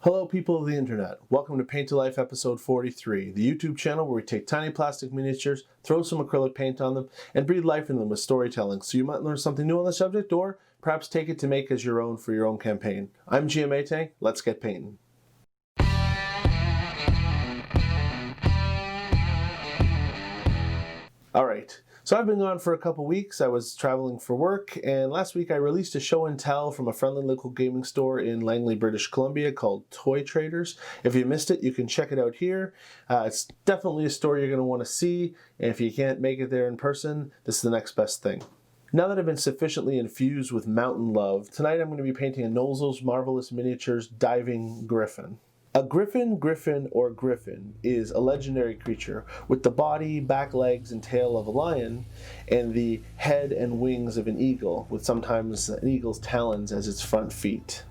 Hello people of the internet, welcome to Paint to Life episode 43, the YouTube channel where we take tiny plastic miniatures, throw some acrylic paint on them, and breathe life in them with storytelling so you might learn something new on the subject or perhaps take it to make as your own for your own campaign. I'm GM Atank, let's get painting. Alright, so I've been gone for a couple weeks. I was traveling for work, and last week I released a show and tell from a friendly local gaming store in Langley, British Columbia called Toy Traders. If you missed it, you can check it out here. It's definitely a store you're going to want to see, and if you can't make it there in person, this is the next best thing. Now that I've been sufficiently infused with mountain love, tonight I'm going to be painting a Nolzur's Marvelous Miniatures Diving Griffon. A Griffon, or Griffon is a legendary creature with the body, back legs, and tail of a lion, and the head and wings of an eagle, with sometimes an eagle's talons as its front feet.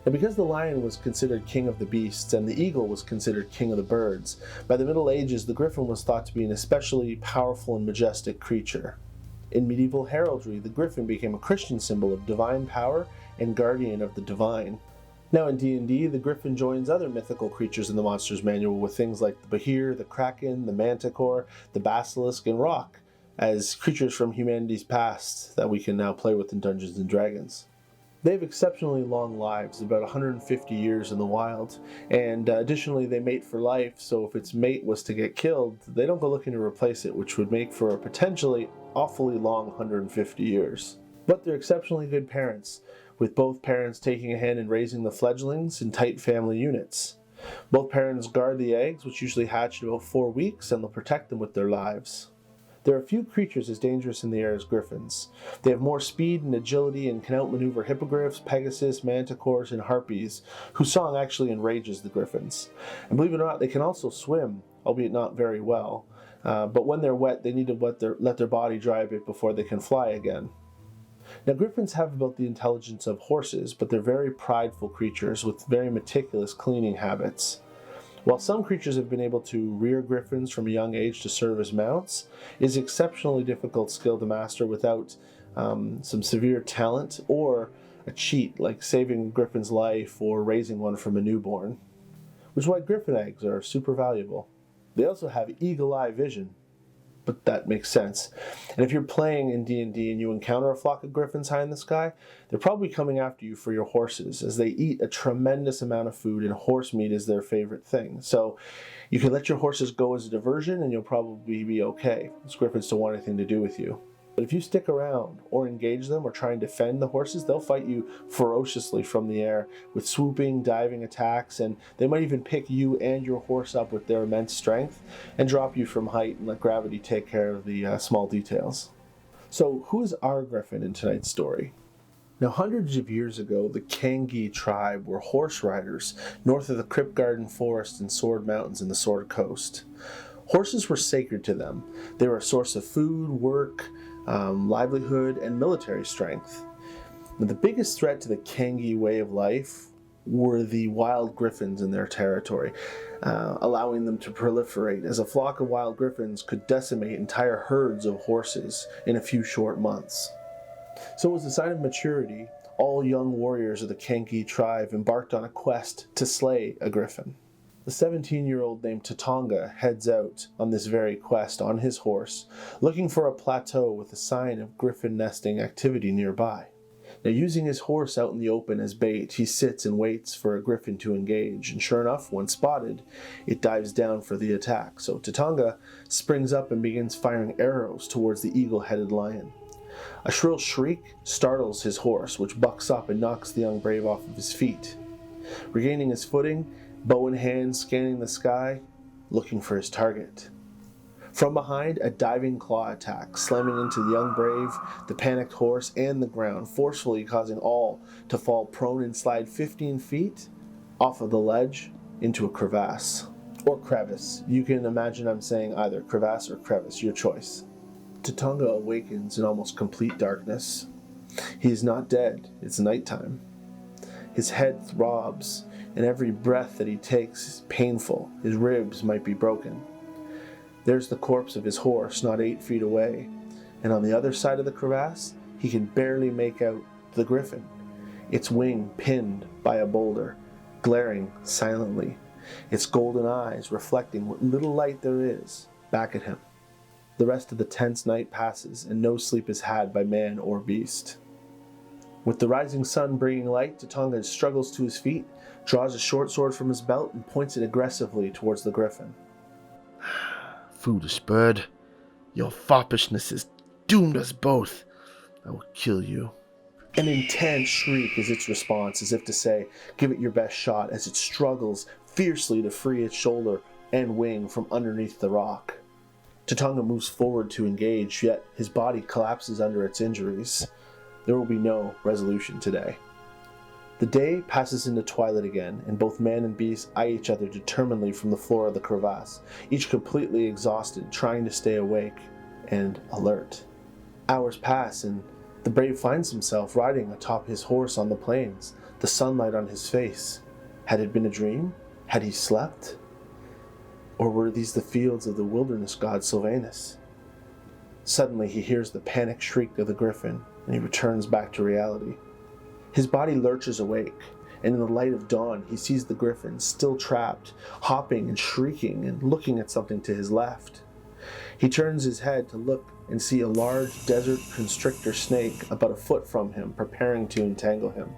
Now, because the lion was considered king of the beasts and the eagle was considered king of the birds, by the Middle Ages the Griffon was thought to be an especially powerful and majestic creature. In medieval heraldry, the Griffon became a Christian symbol of divine power and guardian of the divine. Now in D&D, the Griffon joins other mythical creatures in the Monsters Manual with things like the Behir, the Kraken, the Manticore, the Basilisk, and Rock, as creatures from humanity's past that we can now play with in Dungeons & Dragons. They have exceptionally long lives, about 150 years in the wild, and additionally they mate for life, so if its mate was to get killed, they don't go looking to replace it, which would make for a potentially awfully long 150 years. But they're exceptionally good parents, with both parents taking a hand in raising the fledglings in tight family units. Both parents guard the eggs, which usually hatch in about 4 weeks, and they'll protect them with their lives. There are few creatures as dangerous in the air as griffons. They have more speed and agility and can outmaneuver hippogriffs, pegasus, manticores, and harpies, whose song actually enrages the griffons. And believe it or not, they can also swim, albeit not very well. But when they're wet, they need to let their body dry a bit before they can fly again. Now, griffons have about the intelligence of horses, but they're very prideful creatures with very meticulous cleaning habits. While some creatures have been able to rear griffons from a young age to serve as mounts, it is exceptionally difficult skill to master without some severe talent or a cheat like saving a griffon's life or raising one from a newborn, which is why griffon eggs are super valuable. They also have eagle-eye vision, but that makes sense. And if you're playing in D&D and you encounter a flock of griffons high in the sky, they're probably coming after you for your horses, as they eat a tremendous amount of food and horse meat is their favorite thing. So you can let your horses go as a diversion and you'll probably be okay. Those griffons don't want anything to do with you. But if you stick around or engage them or try and defend the horses, they'll fight you ferociously from the air with swooping, diving attacks, and they might even pick you and your horse up with their immense strength and drop you from height and let gravity take care of the small details. So who is our griffon in tonight's story? Now, hundreds of years ago, the Kangee tribe were horse riders north of the Crypt Garden Forest and Sword Mountains in the Sword Coast. Horses were sacred to them. They were a source of food, work, livelihood, and military strength. But the biggest threat to the Kangee way of life were the wild griffons in their territory, allowing them to proliferate, as a flock of wild griffons could decimate entire herds of horses in a few short months. So as a sign of maturity, all young warriors of the Kangee tribe embarked on a quest to slay a griffon. The 17-year-old named Tatanga heads out on this very quest on his horse, looking for a plateau with a sign of griffon nesting activity nearby. Now, using his horse out in the open as bait, he sits and waits for a griffon to engage, and sure enough, when spotted, it dives down for the attack. So Tatanga springs up and begins firing arrows towards the eagle-headed lion. A shrill shriek startles his horse, which bucks up and knocks the young brave off of his feet. Regaining his footing, bow in hand, scanning the sky, looking for his target. From behind, a diving claw attack, slamming into the young brave, the panicked horse, and the ground, forcefully causing all to fall prone and slide 15 feet off of the ledge into a crevasse. Or crevice. You can imagine I'm saying either crevasse or crevice, your choice. Tatanga awakens in almost complete darkness. He is not dead, it's nighttime. His head throbs, and every breath that he takes is painful. His ribs might be broken. There's the corpse of his horse not 8 feet away, and on the other side of the crevasse, he can barely make out the griffon, its wing pinned by a boulder, glaring silently, its golden eyes reflecting what little light there is back at him. The rest of the tense night passes, and no sleep is had by man or beast. With the rising sun bringing light, Tatonga struggles to his feet, draws a short sword from his belt, and points it aggressively towards the Griffon. Foolish bird, your foppishness has doomed us both. I will kill you. An intense shriek is its response, as if to say, give it your best shot, as it struggles fiercely to free its shoulder and wing from underneath the rock. Tatonga moves forward to engage, yet his body collapses under its injuries. There will be no resolution today. The day passes into twilight again, and both man and beast eye each other determinedly from the floor of the crevasse, each completely exhausted, trying to stay awake and alert. Hours pass, and the brave finds himself riding atop his horse on the plains, the sunlight on his face. Had it been a dream? Had he slept? Or were these the fields of the wilderness god Sylvanus? Suddenly he hears the panicked shriek of the Griffon, and he returns back to reality. His body lurches awake, and in the light of dawn he sees the Griffon still trapped, hopping and shrieking and looking at something to his left. He turns his head to look and see a large desert constrictor snake about a foot from him, preparing to entangle him.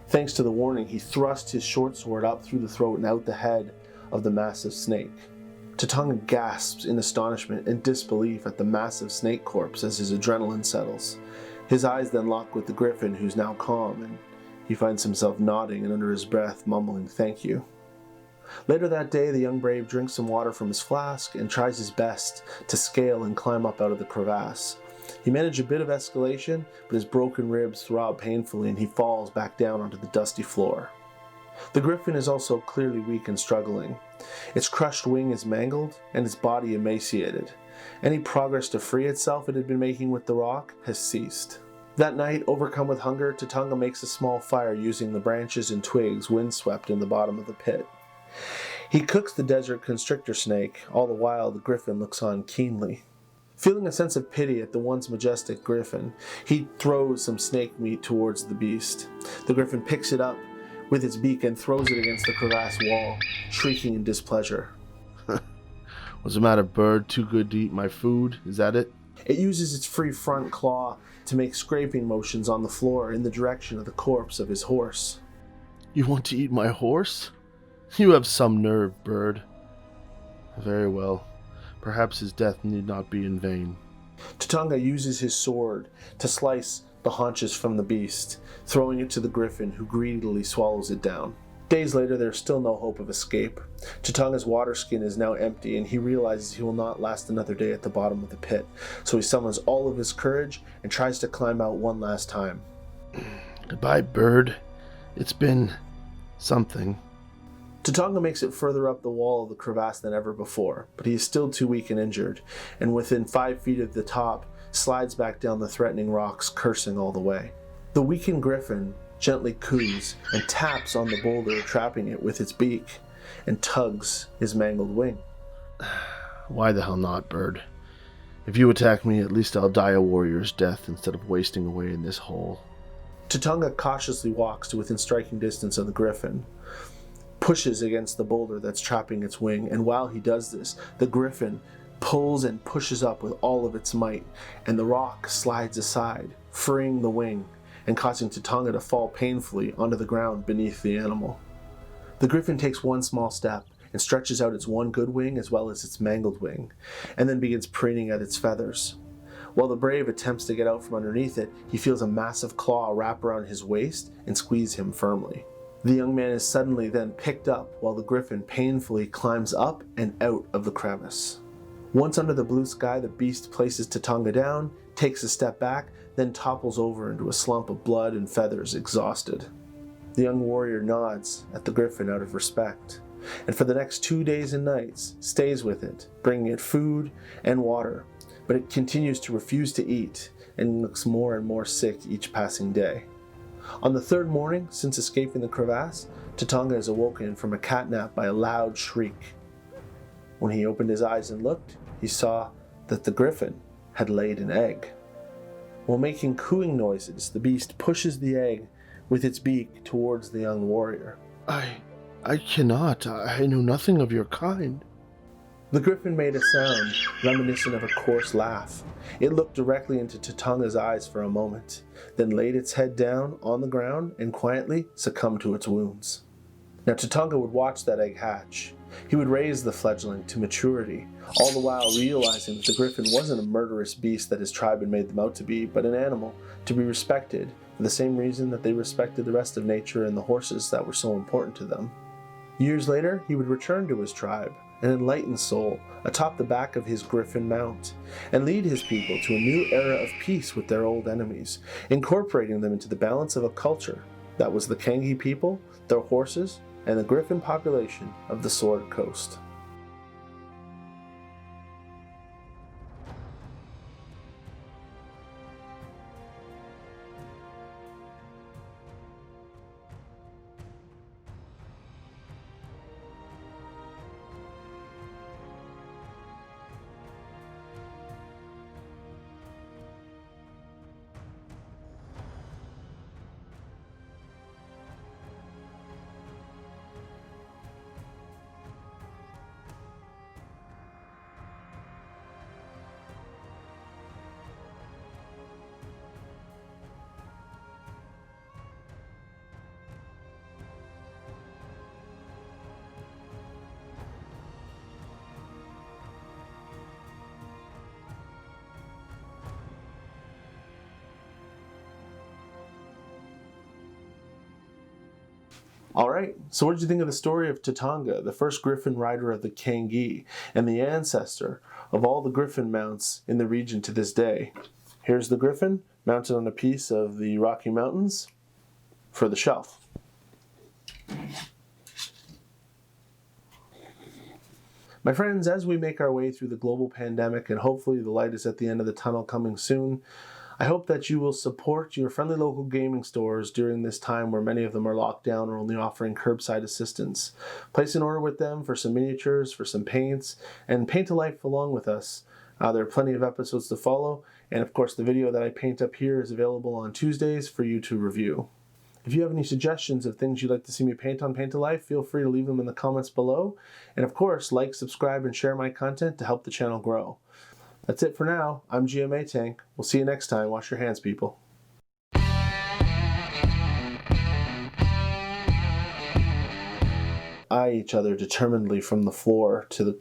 Thanks to the warning, he thrusts his short sword up through the throat and out the head of the massive snake. Tatonga gasps in astonishment and disbelief at the massive snake corpse as his adrenaline settles. His eyes then lock with the Griffon, who's now calm, and he finds himself nodding and under his breath mumbling thank you. Later that day, the young brave drinks some water from his flask and tries his best to scale and climb up out of the crevasse. He manages a bit of escalation, but his broken ribs throb painfully and he falls back down onto the dusty floor. The Griffon is also clearly weak and struggling. Its crushed wing is mangled and its body emaciated. Any progress to free itself it had been making with the rock has ceased. That night, overcome with hunger, Tatonga makes a small fire using the branches and twigs windswept in the bottom of the pit. He cooks the desert constrictor snake, all the while the Griffon looks on keenly. Feeling a sense of pity at the once majestic Griffon, he throws some snake meat towards the beast. The Griffon picks it up with its beak and throws it against the crevasse wall, shrieking in displeasure. What's the matter, bird? Too good to eat my food? Is that it? It uses its free front claw to make scraping motions on the floor in the direction of the corpse of his horse. You want to eat my horse? You have some nerve, bird. Very well. Perhaps his death need not be in vain. Tatonga uses his sword to slice the haunches from the beast, throwing it to the Griffon, who greedily swallows it down. Days later, there is still no hope of escape. Tatonga's water skin is now empty, and he realizes he will not last another day at the bottom of the pit, so he summons all of his courage and tries to climb out one last time. Goodbye, bird. It's been something. Tatonga makes it further up the wall of the crevasse than ever before, but he is still too weak and injured, and within 5 feet of the top, slides back down the threatening rocks, cursing all the way. The weakened Griffon gently coos and taps on the boulder, trapping it with its beak, and tugs his mangled wing. Why the hell not, bird? If you attack me, at least I'll die a warrior's death instead of wasting away in this hole. Tatonga cautiously walks to within striking distance of the Griffon, pushes against the boulder that's trapping its wing, and while he does this, the Griffon pulls and pushes up with all of its might, and the rock slides aside, freeing the wing and causing Tatonga to fall painfully onto the ground beneath the animal. The Griffon takes one small step and stretches out its one good wing as well as its mangled wing, and then begins preening at its feathers. While the brave attempts to get out from underneath it, he feels a massive claw wrap around his waist and squeeze him firmly. The young man is suddenly then picked up while the Griffon painfully climbs up and out of the crevice. Once under the blue sky, the beast places Tatonga down, takes a step back, then topples over into a slump of blood and feathers, exhausted. The young warrior nods at the Griffon out of respect, and for the next 2 days and nights stays with it, bringing it food and water, but it continues to refuse to eat and looks more and more sick each passing day. On the 3rd morning since escaping the crevasse, Tatonga is awoken from a catnap by a loud shriek. When he opened his eyes and looked, he saw that the Griffon had laid an egg. While making cooing noises, the beast pushes the egg with its beak towards the young warrior. I I cannot. I know nothing of your kind. The griffin made a sound reminiscent of a coarse laugh. It looked directly into Tatanga's eyes for a moment, then laid its head down on the ground and quietly succumbed to its wounds. Now Tatanga would watch that egg hatch. He would raise the fledgling to maturity, all the while realizing that the griffin wasn't a murderous beast that his tribe had made them out to be, but an animal to be respected for the same reason that they respected the rest of nature and the horses that were so important to them. Years later, he would return to his tribe, an enlightened soul, atop the back of his griffin mount, and lead his people to a new era of peace with their old enemies, incorporating them into the balance of a culture that was the Kangee people, their horses, and the griffin population of the Sword Coast. Alright, so what did you think of the story of Tatanga, the first griffin rider of the Kangee, and the ancestor of all the griffin mounts in the region to this day? Here's the griffin, mounted on a piece of the Rocky Mountains for the shelf. My friends, as we make our way through the global pandemic, and hopefully the light is at the end of the tunnel coming soon, I hope that you will support your friendly local gaming stores during this time where many of them are locked down or only offering curbside assistance. Place an order with them for some miniatures, for some paints, and paint a life along with us. There are plenty of episodes to follow, and of course the video that I paint up here is available on Tuesdays for you to review. If you have any suggestions of things you'd like to see me paint on Paint a Life, feel free to leave them in the comments below. And of course, like, subscribe, and share my content to help the channel grow. That's it for now. I'm GM Atank. We'll see you next time. Wash your hands, people. Eye each other determinedly from the floor to the